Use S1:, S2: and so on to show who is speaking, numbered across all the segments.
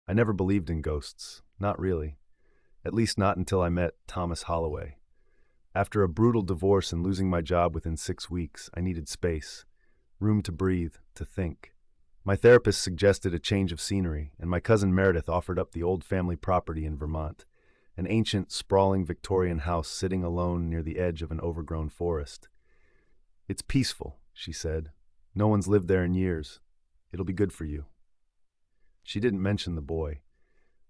S1: I never believed in ghosts. Not really. At least not until I met Thomas Holloway. After a brutal divorce and losing my job within 6 weeks, I needed space, room to breathe, to think. My therapist suggested a change of scenery, and my cousin Meredith offered up the old family property in Vermont, an ancient, sprawling Victorian house sitting alone near the edge of an overgrown forest. "It's peaceful," she said. "No one's lived there in years. It'll be good for you." She didn't mention the boy.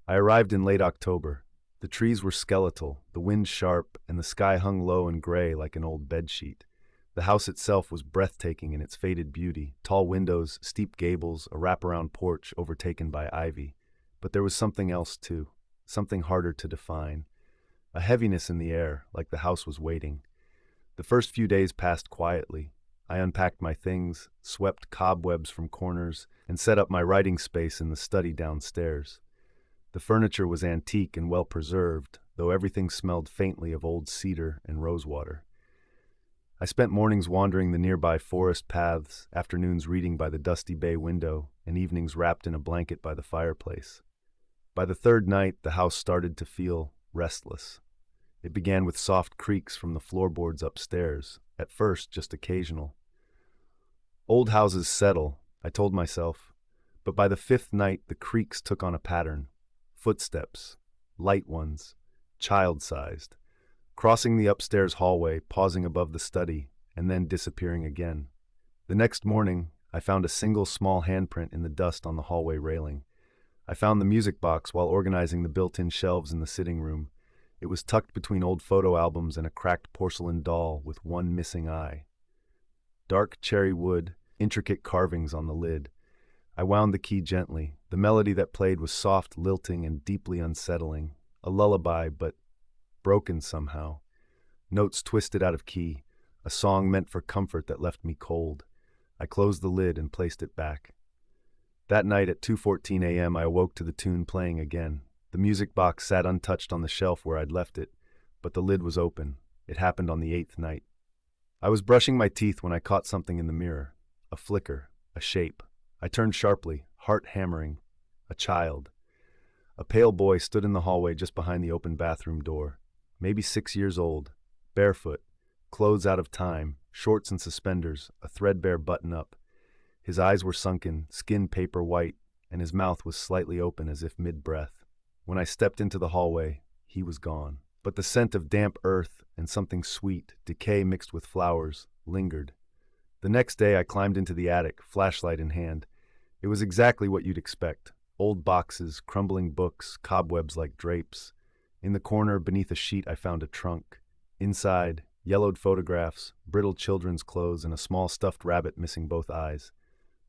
S1: I arrived in late October. The trees were skeletal, the wind sharp, and the sky hung low and gray like an old bedsheet. The house itself was breathtaking in its faded beauty, tall windows, steep gables, a wraparound porch overtaken by ivy. But there was something else too, something harder to define. A heaviness in the air, like the house was waiting. The first few days passed quietly. I unpacked my things, swept cobwebs from corners, and set up my writing space in the study downstairs. The furniture was antique and well preserved, though everything smelled faintly of old cedar and rosewater. I spent mornings wandering the nearby forest paths, afternoons reading by the dusty bay window, and evenings wrapped in a blanket by the fireplace. By the third night, the house started to feel restless. It began with soft creaks from the floorboards upstairs, at first just occasional. Old houses settle, I told myself, but by the fifth night the creaks took on a pattern. Footsteps, light ones, child-sized, crossing the upstairs hallway, pausing above the study, and then disappearing again. The next morning, I found a single small handprint in the dust on the hallway railing. I found the music box while organizing the built-in shelves in the sitting room. It was tucked between old photo albums and a cracked porcelain doll with one missing eye. Dark cherry wood, intricate carvings on the lid. I wound the key gently. The melody that played was soft, lilting, and deeply unsettling. A lullaby, but broken somehow. Notes twisted out of key. A song meant for comfort that left me cold. I closed the lid and placed it back. That night at 2:14 a.m. I awoke to the tune playing again. The music box sat untouched on the shelf where I'd left it, but the lid was open. It happened on the 8th night. I was brushing my teeth when I caught something in the mirror. A flicker, a shape. I turned sharply, heart hammering. A child. A pale boy stood in the hallway just behind the open bathroom door. Maybe 6 years old, barefoot, clothes out of time, shorts and suspenders, a threadbare button-up. His eyes were sunken, skin paper white, and his mouth was slightly open as if mid-breath. When I stepped into the hallway, he was gone. But the scent of damp earth and something sweet, decay mixed with flowers, lingered. The next day I climbed into the attic, flashlight in hand. It was exactly what you'd expect. Old boxes, crumbling books, cobwebs like drapes. In the corner, beneath a sheet, I found a trunk. Inside, yellowed photographs, brittle children's clothes, and a small stuffed rabbit missing both eyes.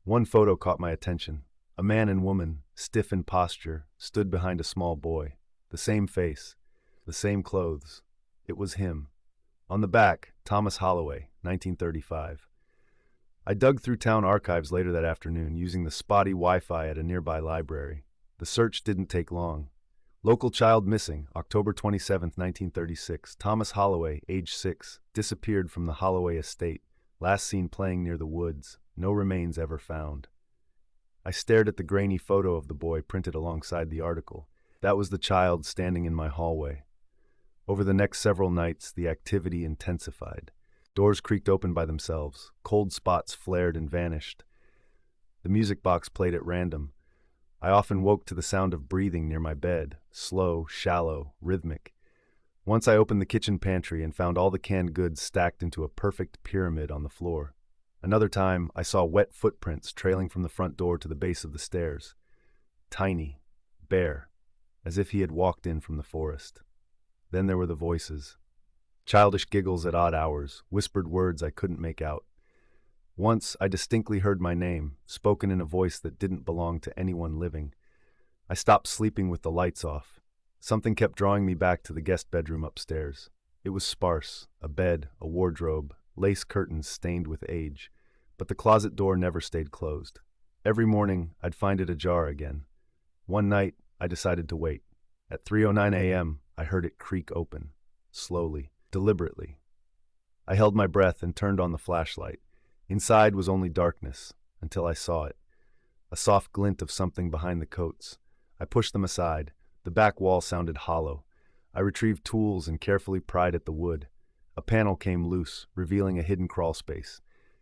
S1: One photo caught my attention. A man and woman, stiff in posture, stood behind a small boy. The same face, the same clothes. It was him. On the back, Thomas Holloway, 1935. I dug through town archives later that afternoon, using the spotty Wi-Fi at a nearby library. The search didn't take long. Local child missing, October 27, 1936. Thomas Holloway, age 6, disappeared from the Holloway estate. Last seen playing near the woods. No remains ever found. I stared at the grainy photo of the boy printed alongside the article. That was the child standing in my hallway. Over the next several nights, the activity intensified. Doors creaked open by themselves. Cold spots flared and vanished. The music box played at random. I often woke to the sound of breathing near my bed, slow, shallow, rhythmic. Once I opened the kitchen pantry and found all the canned goods stacked into a perfect pyramid on the floor. Another time, I saw wet footprints trailing from the front door to the base of the stairs. Tiny, bare, as if he had walked in from the forest. Then there were the voices. Childish giggles at odd hours, whispered words I couldn't make out. Once, I distinctly heard my name, spoken in a voice that didn't belong to anyone living. I stopped sleeping with the lights off. Something kept drawing me back to the guest bedroom upstairs. It was sparse, a bed, a wardrobe, lace curtains stained with age. But the closet door never stayed closed. Every morning, I'd find it ajar again. One night, I decided to wait. At 3:09 a.m., I heard it creak open, slowly, deliberately. I held my breath and turned on the flashlight. Inside was only darkness, until I saw it. A soft glint of something behind the coats. I pushed them aside. The back wall sounded hollow. I retrieved tools and carefully pried at the wood. A panel came loose, revealing a hidden crawl space.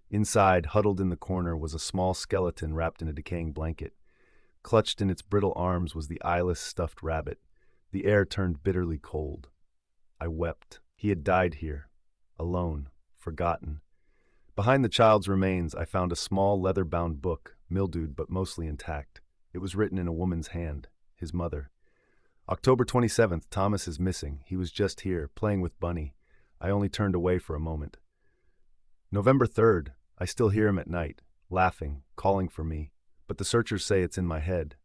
S1: Inside, huddled in the corner, was a small skeleton wrapped in a decaying blanket. Clutched in its brittle arms was the eyeless stuffed rabbit. The air turned bitterly cold. I wept. He had died here, alone, forgotten. Behind the child's remains, I found a small leather-bound book, mildewed but mostly intact. It was written in a woman's hand, his mother. October 27th, Thomas is missing. He was just here, playing with Bunny. I only turned away for a moment. November 3rd, I still hear him at night, laughing, calling for me, but the searchers say it's in my head.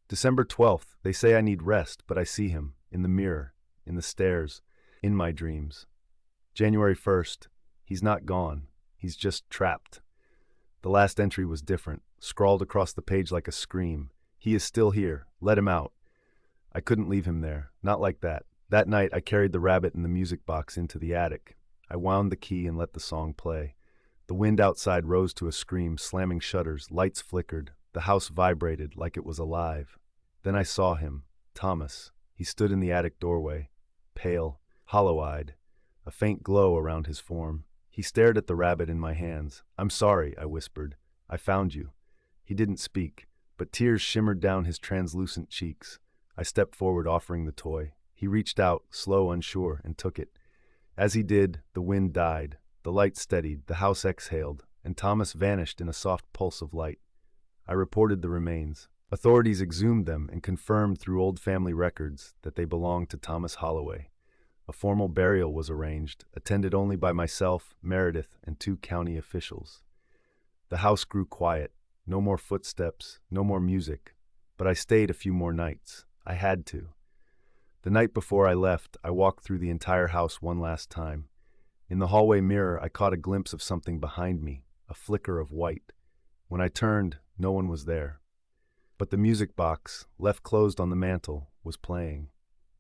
S1: December 12th, they say I need rest, but I see him, in the mirror, in the stairs, in my dreams. January 1st, he's not gone, he's just trapped. The last entry was different, scrawled across the page like a scream. He is still here, let him out. I couldn't leave him there, not like that. That night, I carried the rabbit and the music box into the attic. I wound the key and let the song play. The wind outside rose to a scream, slamming shutters, lights flickered. The house vibrated like it was alive. Then I saw him, Thomas. He stood in the attic doorway, pale, hollow-eyed, a faint glow around his form. He stared at the rabbit in my hands. "I'm sorry," I whispered. "I found you." He didn't speak, but tears shimmered down his translucent cheeks. I stepped forward, offering the toy. He reached out, slow, unsure, and took it. As he did, the wind died. The light steadied, the house exhaled, and Thomas vanished in a soft pulse of light. I reported the remains. Authorities exhumed them and confirmed through old family records that they belonged to Thomas Holloway. A formal burial was arranged, attended only by myself, Meredith, and 2 county officials. The house grew quiet. No more footsteps, no more music. But I stayed a few more nights. I had to. The night before I left, I walked through the entire house one last time. In the hallway mirror, I caught a glimpse of something behind me, a flicker of white. When I turned, no one was there. But the music box, left closed on the mantel, was playing.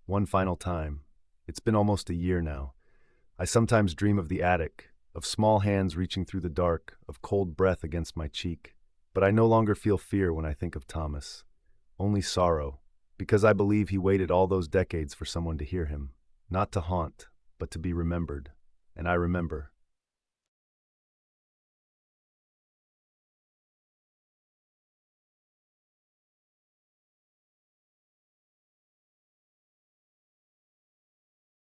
S1: One final time. It's been almost a year now. I sometimes dream of the attic, of small hands reaching through the dark, of cold breath against my cheek. But I no longer feel fear when I think of Thomas. Only sorrow, because I believe he waited all those decades for someone to hear him. Not to haunt, but to be remembered. And I remember.